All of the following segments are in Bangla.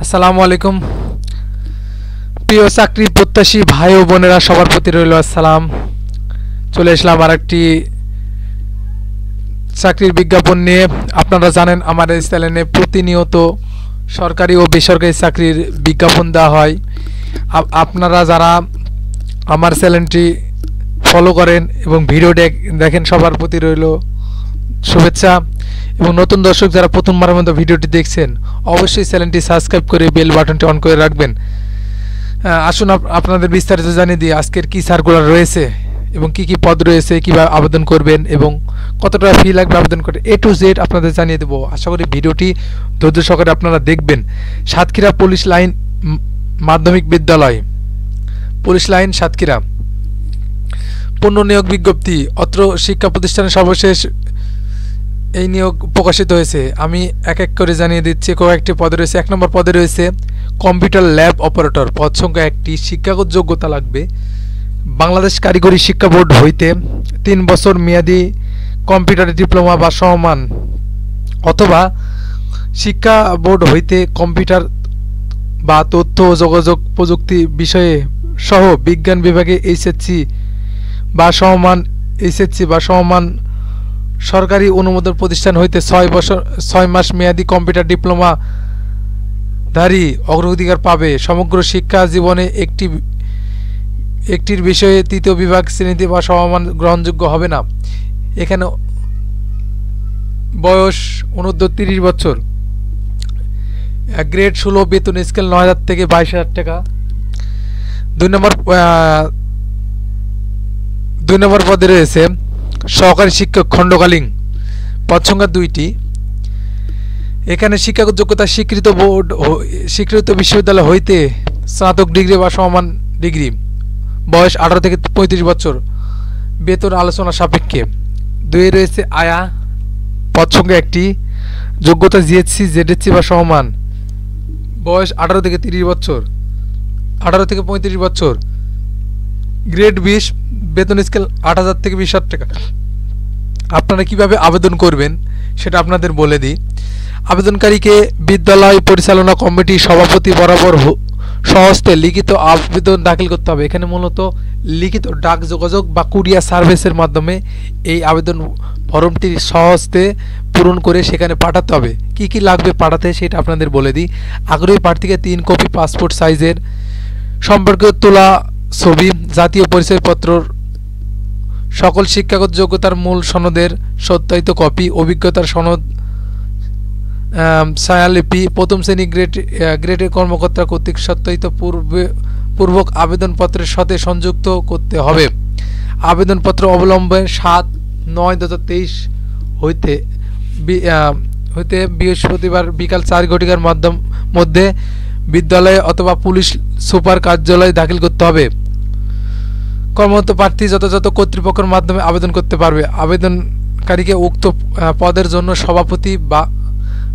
আসসালামু আলাইকুম প্রিয় চাকরি প্রত্যাশী ভাই ও বোনেরা, সবার প্রতি রইল আসসালাম। চলে আসলাম আরেকটি চাকরির বিজ্ঞাপন নিয়ে। আপনারা জানেন আমার এই চ্যানেলে প্রতিনিয়ত সরকারি ও বেসরকারি চাকরির বিজ্ঞাপন দেওয়া হয়। আপনারা যারা আমার চ্যানেলটি ফলো করেন এবং ভিডিও দেখেন, সবার প্রতি রইল শুভেচ্ছা। এবং নতুন দর্শক যারা প্রথমবারের মতো ভিডিওটি দেখছেন, অবশ্যই চ্যানেলটি সাবস্ক্রাইব করে বেল বাটনটি অন করে রাখবেন। আসুন আপনাদের বিস্তারিত জানিয়ে দিই আজকের কি সার্কুলার রয়েছে এবং কি কি পদ রয়েছে, কীভাবে আবেদন করবেন এবং কত টাকা ফি লাগবে আবেদন করে, A to Z আপনাদের জানিয়ে দেবো। আশা করি ভিডিওটি ধৈর্য সহকারে আপনারা দেখবেন। সাতক্ষীরা পুলিশ লাইন মাধ্যমিক বিদ্যালয়, পুলিশ লাইন সাতক্ষীরা, পূর্ণ নিয়োগ বিজ্ঞপ্তি। অত্র শিক্ষা প্রতিষ্ঠানের সর্বশেষ এই নিয়োগ প্রকাশিত হয়েছে। আমি এক এক করে জানিয়ে দিচ্ছি। কয়েকটি পদে রয়েছে। 1 নম্বর পদে রয়েছে কম্পিউটার ল্যাব অপারেটর, পদ সংখ্যা 1টি। শিক্ষাগত যোগ্যতা লাগবে বাংলাদেশ কারিগরি শিক্ষা বোর্ড হইতে 3 বছর মেয়াদী কম্পিউটার ডিপ্লোমা বা সমমান, অথবা শিক্ষা বোর্ড হইতে কম্পিউটার বা তথ্য ও যোগাযোগ প্রযুক্তি বিষয়ে সহ বিজ্ঞান বিভাগে এইচএসসি বা সমমান সরকারি অনুমোদন প্রতিষ্ঠান হইতে 6 মাস মেয়াদী কম্পিউটার ডিপ্লোমা ধারী অগ্রাধিকার পাবে। সমগ্র শিক্ষা জীবনে একটির বিষয়ে তৃতীয় বিভাগ শ্রেণীতে বা সমমান গ্রহণযোগ্য হবে না। এখানে বয়স 29-30 বছর। গ্রেড 16, বেতন স্কেল 9,000 থেকে 22,000 টাকা। 2 নম্বর পদে রয়েছে সহকারী শিক্ষক খণ্ডকালীন, পদ সংখ্যা 2টি। এখানে শিক্ষাগত যোগ্যতা স্বীকৃত বিশ্ববিদ্যালয় হইতে স্নাতক ডিগ্রি বা সমমান ডিগ্রি। বয়স 18 থেকে 35 বছর। বেতন আলোচনা সাপেক্ষে। 2 রয়েছে আয়া, পদ সংখ্যা 1টি। যোগ্যতা জিএসসি, জেডএসসি বা সমমান। বয়স 18 থেকে 30 বছর, 18 থেকে 35 বছর। গ্রেড 20, বেতন স্কেল 8,000 থেকে 20,000 টাকা। আপনারা কিভাবে আবেদন করবেন সেটা আপনাদের বলে দিই। আবেদনকারীকে বিদ্যালয় পরিচালনা কমিটি সভাপতি বরাবর স্বহস্তে লিখিত আবেদন দাখিল করতে হবে। এখানে মূলত লিখিত ডাক যোগাযোগ বা কুরিয়ার সার্ভিসের মাধ্যমে এই আবেদন ফর্মটি স্বহস্তে পূরণ করে সেখানে পাঠাতে হবে। কি কি লাগবে পাঠাতে সেটা আপনাদের বলে দিই। আগ্রহী প্রার্থীকে 3 কপি পাসপোর্ট সাইজের সম্পর্কে তোলা ছবি, জাতীয় পরিচয়পত্রর সকল শিক্ষাগত যোগ্যতার মূল সনদের সত্যায়িত কপি, অভিজ্ঞতার সনদ, ছায়ালিপি, প্রথম শ্রেণী গ্রেডের কর্মকর্তা কর্তৃক সত্যায়িত পূর্বক আবেদনপত্রের সাথে সংযুক্ত করতে হবে। আবেদনপত্র অবলম্বনে 7/9/2023 হইতে বৃহস্পতিবার বিকাল 4 ঘটিকার মধ্যে বিদ্যালয়ে অথবা পুলিশ সুপার কার্যালয়ে দাখিল করতে হবে। কর্মরত প্রার্থী যথাযথ কর্তৃপক্ষের মাধ্যমে আবেদন করতে পারবে। আবেদনকারীকে উক্ত পদের জন্য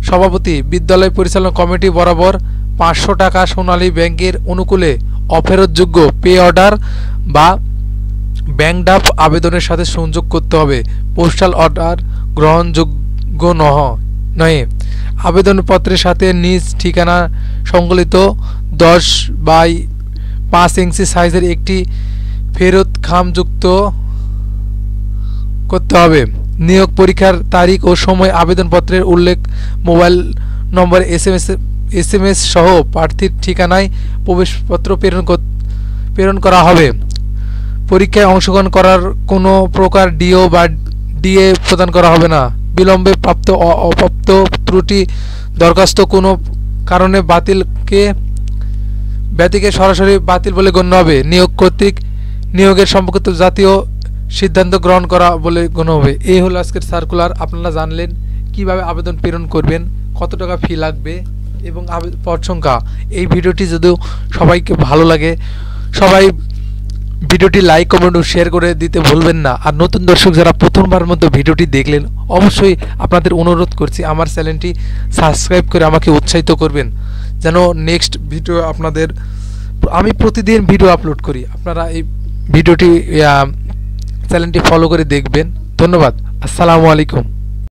সভাপতি বিদ্যালয় পরিচালনা কমিটি বরাবর 500 টাকা সোনালী ব্যাংকের অনুকূলে অফেরতযোগ্য পে অর্ডার বা ব্যাংক ড্রাফট আবেদনের সাথে সংযোগ করতে হবে। পোস্টাল অর্ডার গ্রহণযোগ্য নয়। আবেদনপত্রের সাথে নিজ ঠিকানা সংবলিত 10/5 ইঞ্চি সাইজের একটি ফেরত খাম যুক্ত করতে হবে। নিয়োগ পরীক্ষার তারিখ ও সময় আবেদনপত্রের উল্লেখ মোবাইল নম্বর SMS সহ প্রার্থীর ঠিকানায় প্রবেশপত্র প্রেরণ করা হবে। পরীক্ষায় অংশগ্রহণ করার কোনো প্রকার ডিও বা ডিএ প্রদান করা হবে না। বিলম্বে অপ্রাপ্ত ত্রুটি দরখাস্ত কোনো কারণে ব্যতিকে সরাসরি বাতিল বলে গণ্য হবে। নিয়োগ কর্তৃক নিয়োগের সম্পর্কিত জাতীয় সিদ্ধান্ত গ্রহণ করা বলে গণ্য হবে। এই হলো আজকের সার্কুলার। আপনারা জানলেন কিভাবে আবেদন প্রেরণ করবেন, কত টাকা ফি লাগবে এবং পদ সংখ্যা। এই ভিডিওটি যদিও সবাইকে ভালো লাগে, সবাই ভিডিওটি লাইক, কমেন্ট ও শেয়ার করে দিতে ভুলবেন না। আর নতুন দর্শক যারা প্রথমবার মতো ভিডিওটি দেখলেন, অবশ্যই আপনাদের অনুরোধ করছি আমার চ্যানেলটি সাবস্ক্রাইব করে আমাকে উৎসাহিত করবেন, যেন নেক্সট ভিডিও আমি প্রতিদিন ভিডিও আপলোড করি। আপনারা এই ভিডিওটি চ্যানেলটি ফলো করে দেখবেন। ধন্যবাদ। আসসালামু আলাইকুম।